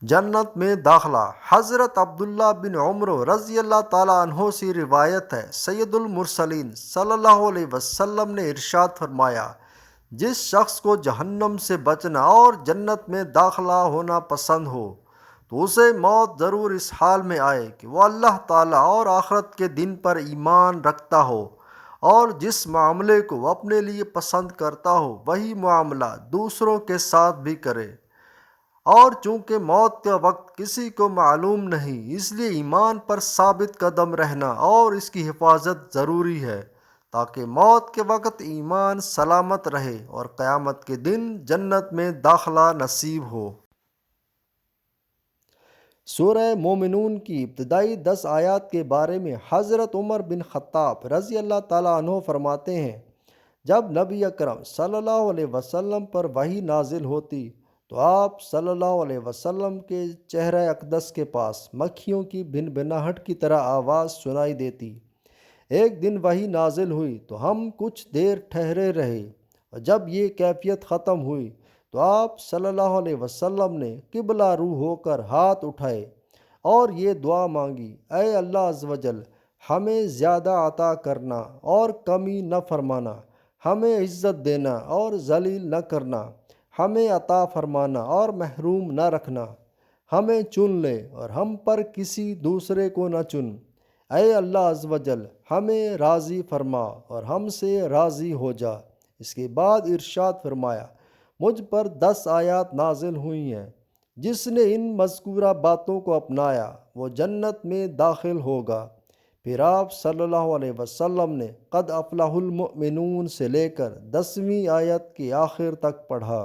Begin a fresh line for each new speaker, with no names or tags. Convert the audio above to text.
جنت میں داخلہ۔ حضرت عبداللہ بن عمر رضی اللہ تعالیٰ عنہ سے روایت ہے، سید المرسلین صلی اللہ علیہ وسلم نے ارشاد فرمایا، جس شخص کو جہنم سے بچنا اور جنت میں داخلہ ہونا پسند ہو تو اسے موت ضرور اس حال میں آئے کہ وہ اللہ تعالیٰ اور آخرت کے دن پر ایمان رکھتا ہو، اور جس معاملے کو وہ اپنے لیے پسند کرتا ہو وہی معاملہ دوسروں کے ساتھ بھی کرے۔ اور چونکہ موت کا وقت کسی کو معلوم نہیں، اس لیے ایمان پر ثابت قدم رہنا اور اس کی حفاظت ضروری ہے تاکہ موت کے وقت ایمان سلامت رہے اور قیامت کے دن جنت میں داخلہ نصیب ہو۔ سورہ مومنون کی ابتدائی 10 آیات کے بارے میں حضرت عمر بن خطاب رضی اللہ تعالیٰ عنہ فرماتے ہیں، جب نبی اکرم صلی اللہ علیہ وسلم پر وحی نازل ہوتی تو آپ صلی اللہ علیہ وسلم کے چہرہ اقدس کے پاس مکھیوں کی بھنبھناہٹ کی طرح آواز سنائی دیتی۔ ایک دن وحی نازل ہوئی تو ہم کچھ دیر ٹھہرے رہے، اور جب یہ کیفیت ختم ہوئی تو آپ صلی اللہ علیہ وسلم نے قبلہ رو ہو کر ہاتھ اٹھائے اور یہ دعا مانگی، اے اللہ عز و جل، ہمیں زیادہ عطا کرنا اور کمی نہ فرمانا، ہمیں عزت دینا اور ذلیل نہ کرنا، ہمیں عطا فرمانا اور محروم نہ رکھنا، ہمیں چن لے اور ہم پر کسی دوسرے کو نہ چن، اے اللہ عز و جل، ہمیں راضی فرما اور ہم سے راضی ہو جا۔ اس کے بعد ارشاد فرمایا، مجھ پر 10 آیات نازل ہوئی ہیں، جس نے ان مذکورہ باتوں کو اپنایا وہ جنت میں داخل ہوگا۔ پھر آپ صلی اللہ علیہ وسلم نے قد افلح المؤمنون سے لے کر 10ویں آیت کے آخر تک پڑھا۔